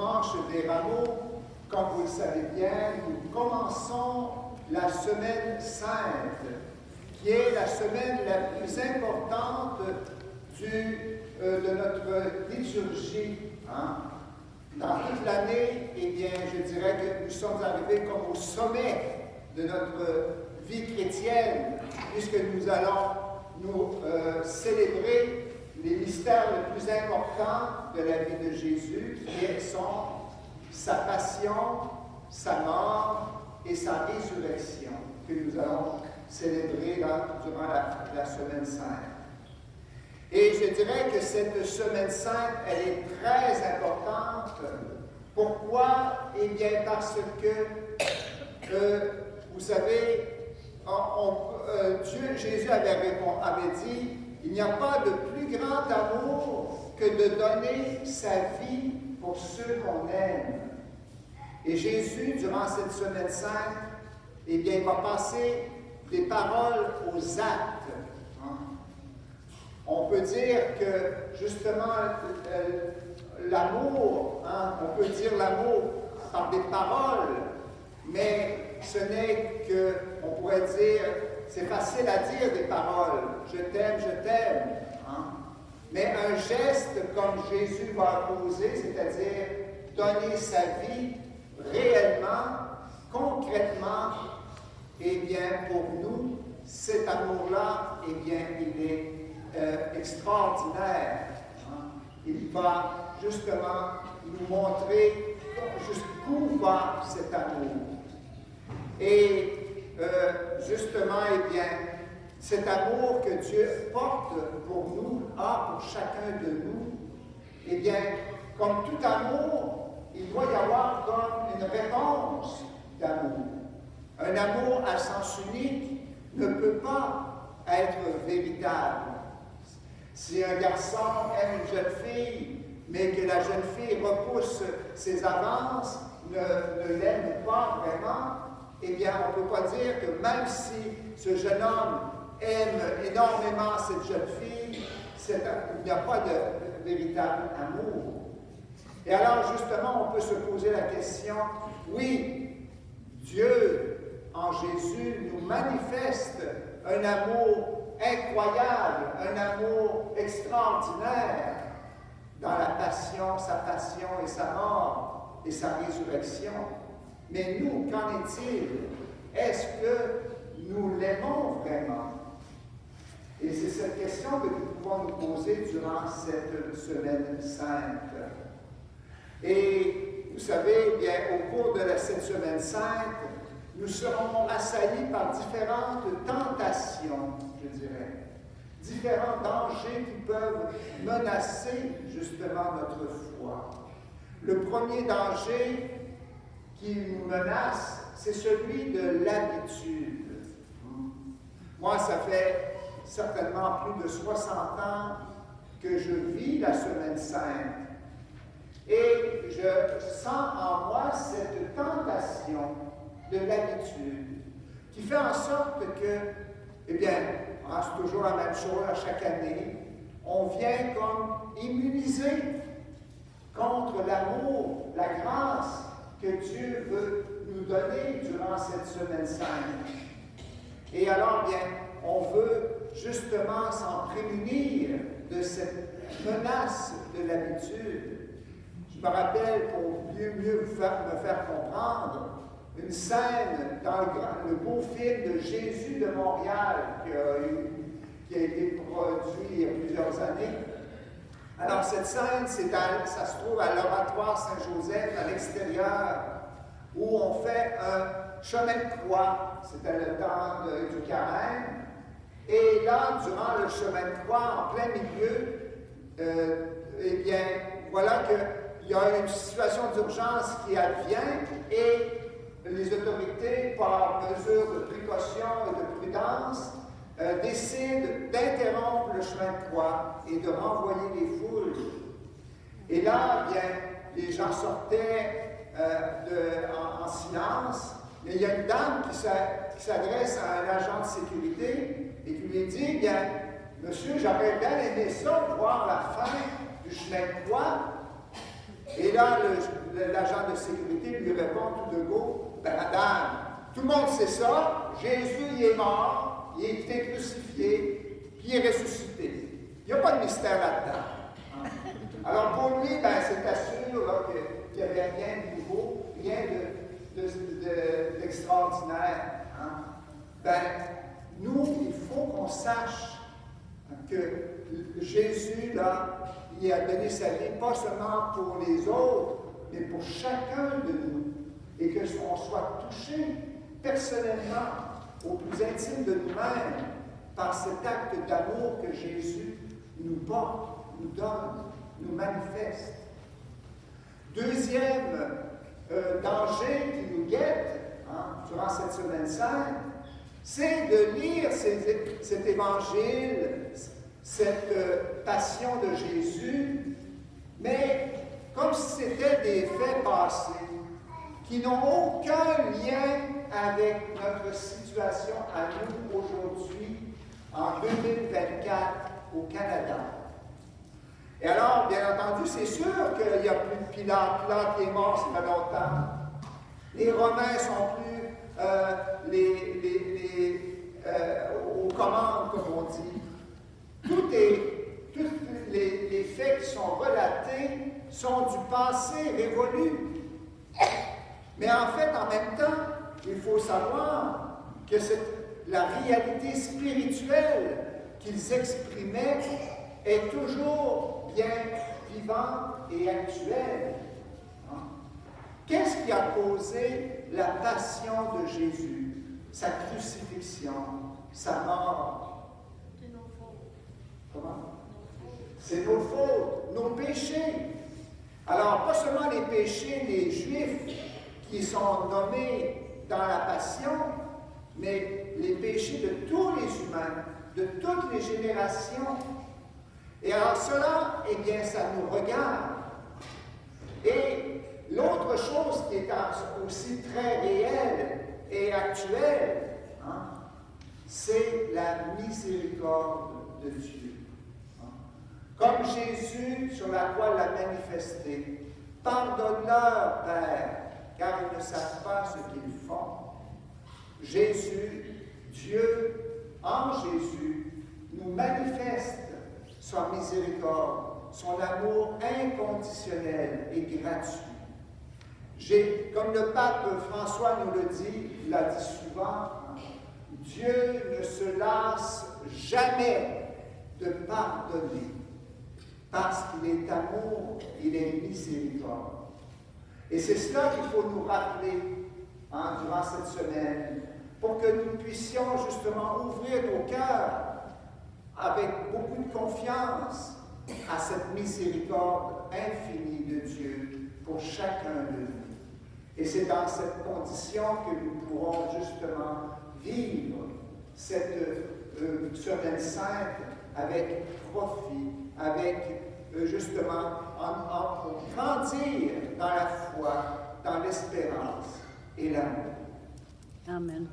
dimanche des Rameaux, comme vous le savez bien, nous commençons la semaine sainte, qui est la semaine la plus importante de notre liturgie. Dans toute l'année, eh bien, je dirais que nous sommes arrivés comme au sommet de notre vie chrétienne, puisque nous allons nous célébrer les mystères les plus importants de la vie de Jésus, qui sont sa passion, sa mort et sa résurrection, que nous allons célébrer durant la semaine sainte. Et je dirais que cette semaine sainte, elle est très importante. Pourquoi? Eh bien, parce que, vous savez, Jésus avait dit, il n'y a pas de plus grand amour que de donner sa vie pour ceux qu'on aime. Et Jésus, durant cette semaine sainte, eh bien, il va passer des paroles aux actes. On peut dire que, justement, l'amour, on peut dire l'amour par des paroles, mais ce n'est que, on pourrait dire, c'est facile à dire des paroles, je t'aime, mais un geste comme Jésus va poser, c'est-à-dire donner sa vie réellement, concrètement, eh bien, pour nous, cet amour-là, eh bien, il est extraordinaire. Il va justement nous montrer jusqu'où va cet amour. Et justement, eh bien, cet amour que Dieu porte pour nous, a pour chacun de nous, eh bien, comme tout amour, il doit y avoir comme une réponse d'amour. Un amour à sens unique ne peut pas être véritable. Si un garçon aime une jeune fille, mais que la jeune fille repousse ses avances, ne l'aime pas vraiment, eh bien, on ne peut pas dire que même si ce jeune homme aime énormément cette jeune fille, il n'y a pas de véritable amour. Et alors, justement, on peut se poser la question, oui, Dieu, en Jésus, nous manifeste un amour incroyable, un amour extraordinaire dans sa passion et sa mort et sa résurrection. Mais nous, qu'en est-il? Est-ce que nous l'aimons vraiment? Et c'est cette question que nous pouvons nous poser durant cette semaine sainte. Et vous savez, bien, au cours de cette semaine sainte, nous serons assaillis par différentes tentations, je dirais, différents dangers qui peuvent menacer justement notre foi. Le premier danger qui nous menace, c'est celui de l'habitude. Moi, ça fait certainement plus de 60 ans que je vis la semaine sainte. Et je sens en moi cette tentation de l'habitude, qui fait en sorte que, eh bien, c'est toujours la même chose à chaque année, on vient comme immuniser contre l'amour, la grâce que Dieu veut nous donner durant cette semaine sainte. Et alors, bien, on veut justement s'en prémunir de cette menace de l'habitude. Je me rappelle, pour mieux me faire comprendre, une scène dans le beau film de Jésus de Montréal qui a été produit il y a plusieurs années. Alors, cette scène, ça se trouve à l'Oratoire Saint-Joseph, à l'extérieur, où on fait un chemin de croix. C'était le temps du carême. Et là, durant le chemin de croix, en plein milieu, eh bien, voilà qu'il y a une situation d'urgence qui advient et les autorités, par mesure de précaution et de prudence, décident d'interrompre le chemin de croix et de renvoyer les foules. Et là, bien, les gens sortaient en silence, mais il y a une dame qui s'adresse à un agent de sécurité et qui lui dit, bien, monsieur, j'aurais bien aimé ça, voir la fin du chemin de croix, Et là, l'agent de sécurité lui répond tout de go, ben madame, tout le monde sait ça, Jésus il est mort, il a été crucifié, puis il est ressuscité. Il n'y a pas de mystère là-dedans. Hein? Alors pour lui, ben, c'était sûr là, qu'il n'y avait rien de nouveau, rien d'extraordinaire. Hein? Ben, nous, il faut qu'on sache que Jésus, là, il a donné sa vie, pas seulement pour les autres, mais pour chacun de nous. Et qu'on soit touché personnellement, au plus intime de nous-mêmes, par cet acte d'amour que Jésus nous porte, nous donne, nous manifeste. Deuxième danger qui nous guette durant cette semaine sainte, c'est de lire cet évangile, cette passion de Jésus, mais comme si c'était des faits passés, qui n'ont aucun lien avec notre situation à nous aujourd'hui, en 2024, au Canada. Et alors, bien entendu, c'est sûr qu'il n'y a plus de Pilate. Pilate est mort, ça fait longtemps. Les Romains sont plus aux commandes, comme on dit. Tous les faits qui sont relatés sont du passé révolu. Mais en fait, en même temps, il faut savoir que la réalité spirituelle qu'ils exprimaient est toujours bien vivante et actuelle. Qu'est-ce qui a causé la passion de Jésus, sa crucifixion, sa mort? C'est nos fautes. Comment? C'est nos fautes, nos péchés. Alors, pas seulement les péchés des Juifs qui sont nommés dans la Passion, mais les péchés de tous les humains, de toutes les générations. Et alors cela, eh bien, ça nous regarde. Et l'autre chose qui est aussi très réelle et actuelle, c'est la miséricorde de Dieu. Comme Jésus, sur la croix, l'a manifesté. Pardonne-leur, Père, car ils ne savent pas ce qu'ils font. Jésus, Dieu, en Jésus, nous manifeste sa miséricorde, son amour inconditionnel et gratuit. Comme le pape François nous le dit, il l'a dit souvent, Dieu ne se lasse jamais de pardonner, parce qu'il est amour, il est miséricorde. Et c'est cela qu'il faut nous rappeler durant cette semaine, pour que nous puissions justement ouvrir nos cœurs avec beaucoup de confiance à cette miséricorde infinie de Dieu pour chacun de nous. Et c'est dans cette condition que nous pourrons justement vivre cette semaine sainte avec profit, avec justement grandir dans la foi, dans l'espérance et l'amour. Amen.